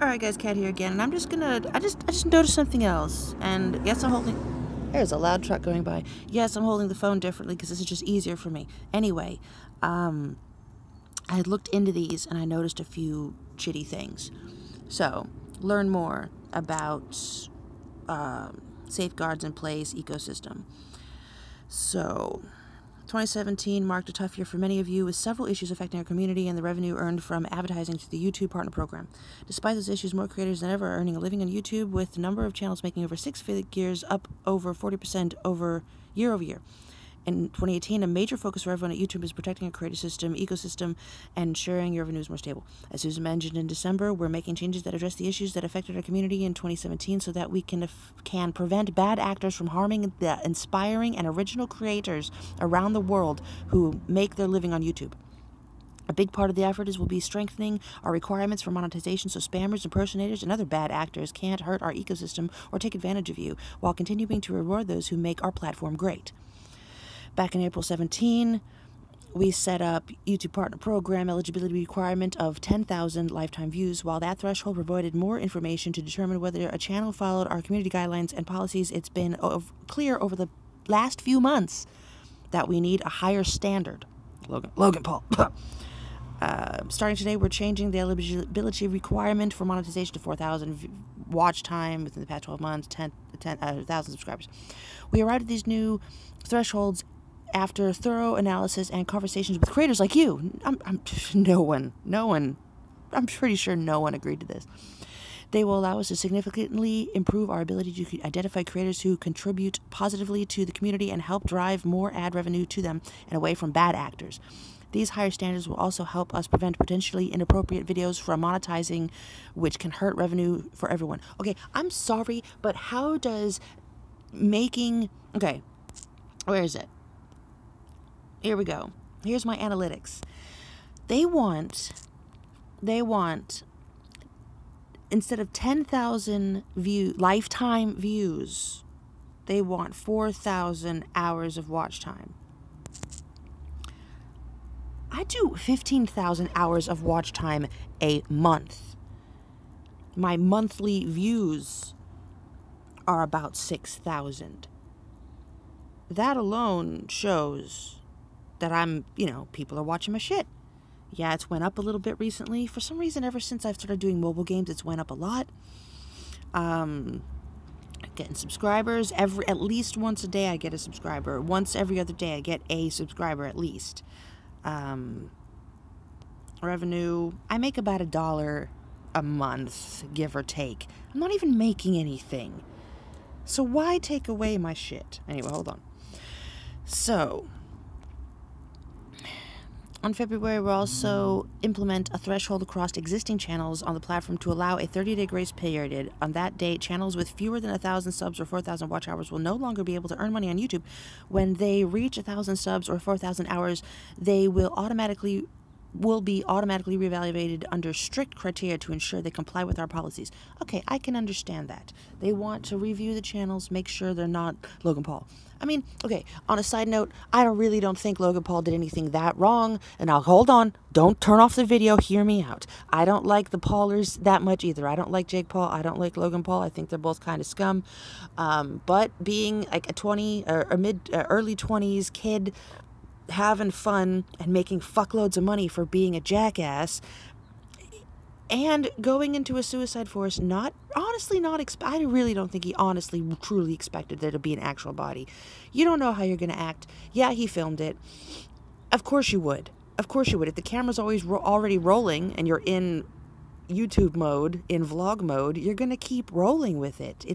Alright guys, Kat here again, and I'm just gonna, I just noticed something else, and yes, there's a loud truck going by. Yes, I'm holding the phone differently because this is just easier for me. Anyway, I had looked into these and I noticed a few shitty things. So, learn more about safeguards in place ecosystem. So, 2017 marked a tough year for many of you, with several issues affecting our community and the revenue earned from advertising through the YouTube Partner Program. Despite those issues, more creators than ever are earning a living on YouTube, with the number of channels making over 6 figures, up over 40% year over year. In 2018, a major focus for everyone at YouTube is protecting a creator ecosystem, and ensuring your revenue is more stable. As Susan mentioned in December, we're making changes that address the issues that affected our community in 2017 so that we can prevent bad actors from harming the inspiring and original creators around the world who make their living on YouTube. A big part of the effort will be strengthening our requirements for monetization so spammers, impersonators, and other bad actors can't hurt our ecosystem or take advantage of you, while continuing to reward those who make our platform great. Back in April 17, we set up YouTube Partner Program eligibility requirement of 10,000 lifetime views. While that threshold provided more information to determine whether a channel followed our community guidelines and policies, it's been clear over the last few months that we need a higher standard. Logan Paul. Starting today, we're changing the eligibility requirement for monetization to 4,000 watch time within the past 12 months, 1,000 subscribers. We arrived at these new thresholds after thorough analysis and conversations with creators like you. I'm pretty sure no one agreed to this. They will allow us to significantly improve our ability to identify creators who contribute positively to the community and help drive more ad revenue to them and away from bad actors. These higher standards will also help us prevent potentially inappropriate videos from monetizing, which can hurt revenue for everyone. Okay, I'm sorry, but how does okay, where is it? Here we go. Here's my analytics. They want, instead of 10,000 lifetime views, they want 4,000 hours of watch time. I do 15,000 hours of watch time a month. My monthly views are about 6,000. That alone shows that people are watching my shit. Yeah, it's went up a little bit recently. For some reason, ever since I've started doing mobile games, it's went up a lot. Getting subscribers. At least once a day I get a subscriber. Once every other day I get a subscriber at least. Revenue, I make about $1 a month, give or take. I'm not even making anything. So why take away my shit? Anyway, hold on. So, on February, we'll also implement a threshold across existing channels on the platform to allow a 30-day grace period. On that date, channels with fewer than 1,000 subs or 4,000 watch hours will no longer be able to earn money on YouTube. When they reach 1,000 subs or 4,000 hours, they will be automatically reevaluated under strict criteria to ensure they comply with our policies. Okay, I can understand that. They want to review the channels, make sure they're not Logan Paul. I mean, okay, on a side note, I really don't think Logan Paul did anything that wrong. And now, hold on, don't turn off the video, hear me out. I don't like the Paulers that much either. I don't like Jake Paul, I don't like Logan Paul. I think they're both kind of scum. But being like a early 20s kid, having fun and making fuckloads of money for being a jackass, and going into a suicide force, I really don't think he honestly truly expected there to be an actual body. You don't know how you're going to act. Yeah, he filmed it. Of course you would. Of course you would. If the camera's already rolling and you're in YouTube mode, in vlog mode, you're going to keep rolling with it.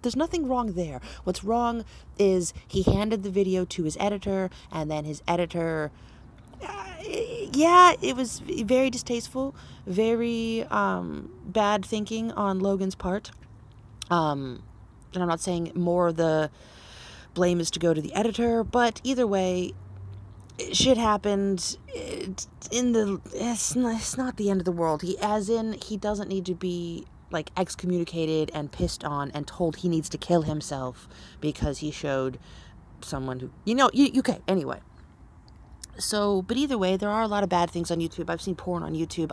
There's nothing wrong there. What's wrong is he handed the video to his editor, and then his editor, yeah, it was very distasteful, very bad thinking on Logan's part. And I'm not saying more of the blame is to go to the editor, but either way, shit happened. It's not the end of the world. He doesn't need to be like excommunicated and pissed on and told he needs to kill himself because he showed someone who, okay, anyway. So, but either way, there are a lot of bad things on YouTube. I've seen porn on YouTube.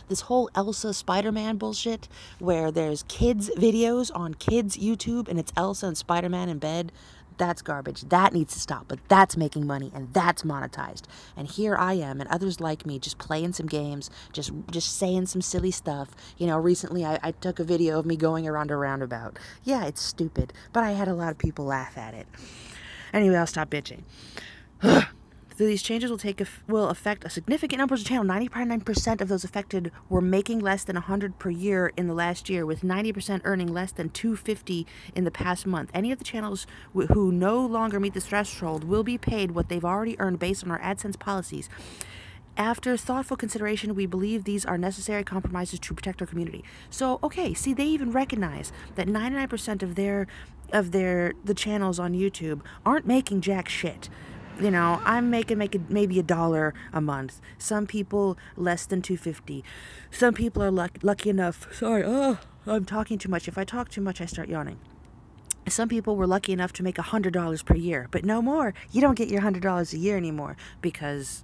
This whole Elsa Spider-Man bullshit, where there's kids videos on kids YouTube, and it's Elsa and Spider-Man in bed. That's garbage. That needs to stop. But that's making money, and that's monetized. And here I am, and others like me, just playing some games, just saying some silly stuff. You know, recently I took a video of me going around a roundabout. Yeah, it's stupid, but I had a lot of people laugh at it. Anyway, I'll stop bitching. These changes will affect a significant number of channels. 99% of those affected were making less than $100 per year in the last year, with 90% earning less than $250 in the past month. Any of the channels who no longer meet this threshold will be paid what they've already earned based on our AdSense policies. After thoughtful consideration, we believe these are necessary compromises to protect our community. So, okay, see, they even recognize that 99% of the channels on YouTube aren't making jack shit. You know, I'm making maybe $1 a month. Some people less than $250. Some people are lucky enough. Sorry, I'm talking too much. If I talk too much, I start yawning. Some people were lucky enough to make $100 per year, but no more. You don't get your $100 a year anymore because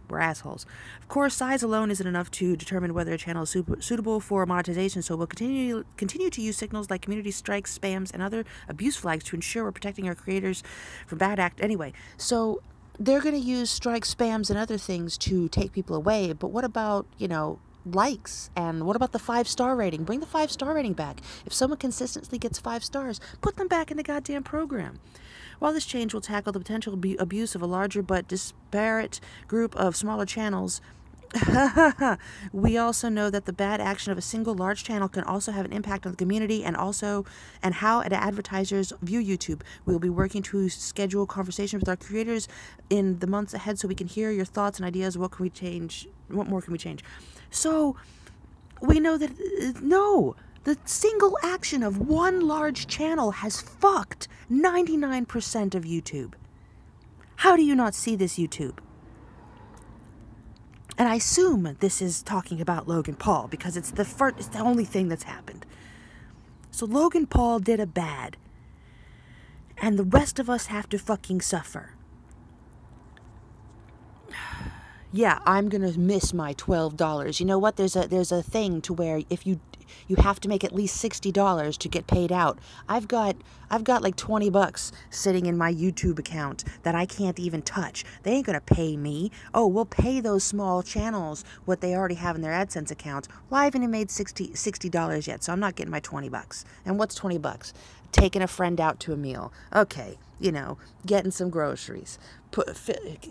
we're assholes. Of course, size alone isn't enough to determine whether a channel is suitable for monetization, so we'll continue to use signals like community strikes, spams, and other abuse flags to ensure we're protecting our creators from bad act. Anyway, so they're going to use strikes, spams, and other things to take people away, but what about, you know, likes? And what about the 5-star rating? Bring the 5-star rating back. If someone consistently gets 5 stars, put them back in the goddamn program. While this change will tackle the potential abuse of a larger but disparate group of smaller channels, we also know that the bad action of a single large channel can also have an impact on the community and how advertisers view YouTube. We will be working to schedule conversations with our creators in the months ahead so we can hear your thoughts and ideas. What more can we change? So we know that the single action of one large channel has fucked 99% of YouTube. How do you not see this, YouTube? And I assume this is talking about Logan Paul because it's the only thing that's happened. So Logan Paul did a bad, and the rest of us have to fucking suffer. Yeah, I'm gonna miss my $12. You know what? There's a thing to where if you have to make at least $60 to get paid out. I've got like $20 sitting in my YouTube account that I can't even touch. They ain't gonna pay me. Oh, we'll pay those small channels what they already have in their AdSense account. Well, I haven't even made $60 yet, so I'm not getting my $20. And what's $20? Taking a friend out to a meal. Okay, you know, getting some groceries,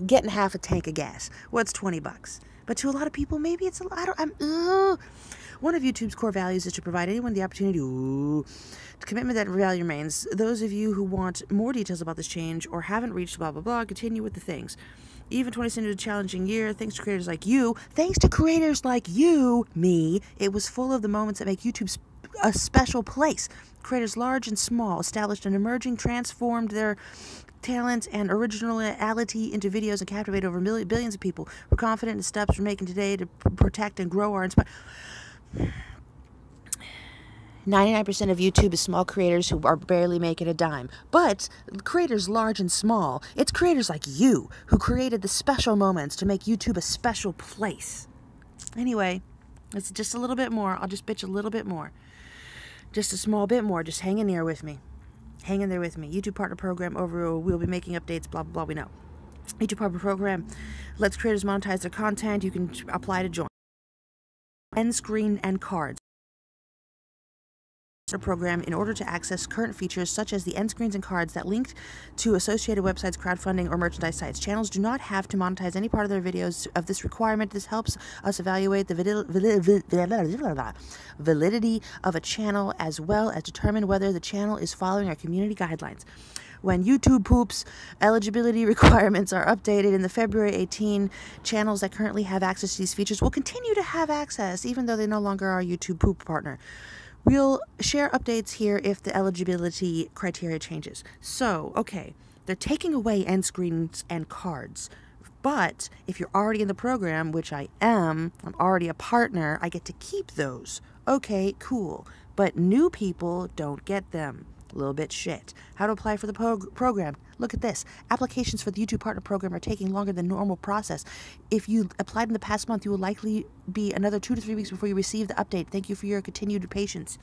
getting half a tank of gas. What's $20? But to a lot of people, maybe it's a lot. One of YouTube's core values is to provide anyone the opportunity. The commitment that value remains. Those of you who want more details about this change or haven't reached blah blah blah, continue with the things. Even 20 into a challenging year, thanks to creators like you, me, it was full of the moments that make YouTube a special place. Creators large and small established and emerging, transformed their talent and originality into videos and captivated over billions of people. We're confident in the steps we're making today to protect and grow our inspire. 99% of YouTube is small creators who are barely making a dime. But creators large and small, it's creators like you who created the special moments to make YouTube a special place. Anyway, it's just a little bit more. I'll just bitch a little bit more. Just a small bit more. Just hang in there with me. Hang in there with me. YouTube Partner Program overall. We'll be making updates, blah, blah, blah. We know. YouTube Partner Program lets creators monetize their content. You can apply to join. End screen and cards. Program in order to access current features such as the end screens and cards that link to associated websites, crowdfunding, or merchandise sites. Channels do not have to monetize any part of their videos of this requirement. This helps us evaluate the validity of a channel as well as determine whether the channel is following our community guidelines. When YouTube poops, eligibility requirements are updated in the February 18. Channels that currently have access to these features will continue to have access even though they no longer are a YouTube poop partner. We'll share updates here if the eligibility criteria changes. So, okay, they're taking away end screens and cards. But if you're already in the program, which I'm already a partner, I get to keep those. Okay, cool. But new people don't get them. little bit shit. How to apply for the program. Look at this. Applications for the YouTube Partner Program are taking longer than normal process. If you applied in the past month, you will likely be another 2 to 3 weeks before you receive the update. Thank you for your continued patience.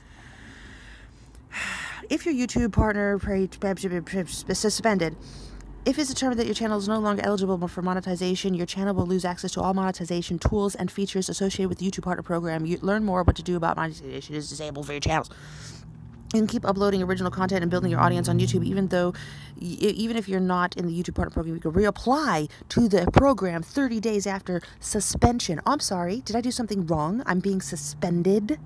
If your YouTube partner suspended, if it's determined that your channel is no longer eligible for monetization, your channel will lose access to all monetization tools and features associated with the YouTube Partner Program. You learn more what to do about monetization is disabled for your channels. You can keep uploading original content and building your audience on YouTube, even if you're not in the YouTube Partner Program. You can reapply to the program 30 days after suspension. I'm sorry, did I do something wrong? I'm being suspended.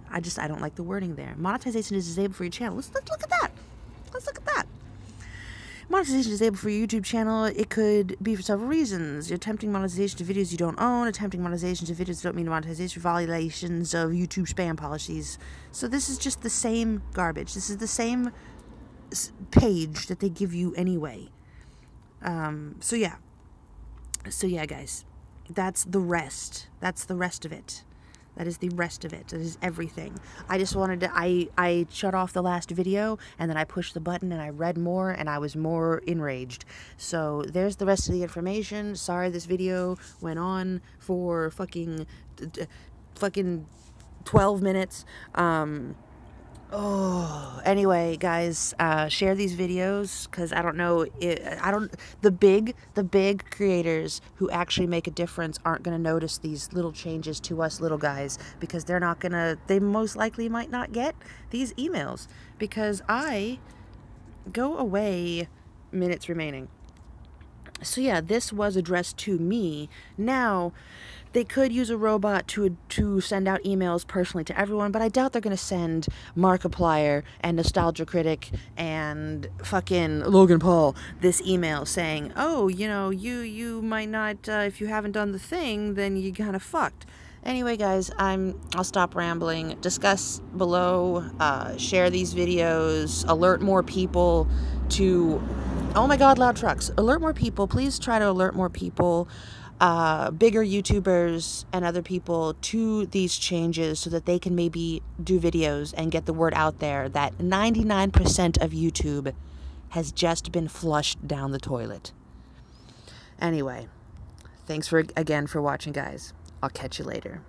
I don't like the wording there. Monetization is disabled for your channel. Let's look at that. Let's look at that. Monetization is disabled for your YouTube channel. It could be for several reasons. You're attempting monetization to videos you don't own, attempting monetization to videos that don't mean monetization, violations of YouTube spam policies. So this is just the same garbage. This is the same page that they give you anyway. So yeah, guys, that's the rest. That's the rest of it. That is the rest of it. That is everything. I just wanted to, I shut off the last video, and then I pushed the button, and I read more, and I was more enraged. So, there's the rest of the information. Sorry this video went on for fucking 12 minutes. Anyway, guys, share these videos, because I don't know, the big creators who actually make a difference aren't going to notice these little changes to us little guys, because they most likely might not get these emails, because I go away minutes remaining. So yeah, this was addressed to me. Now, they could use a robot to send out emails personally to everyone, but I doubt they're going to send Markiplier and Nostalgia Critic and fucking Logan Paul this email saying, oh, you know, you might not, if you haven't done the thing, then you kind of fucked. Anyway, guys, I'll stop rambling. Discuss below, share these videos, alert more people to, oh my god, loud trucks. Alert more people. Please try to alert more people, bigger YouTubers and other people, to these changes so that they can maybe do videos and get the word out there that 99% of YouTube has just been flushed down the toilet. Anyway, thanks again for watching, guys. I'll catch you later.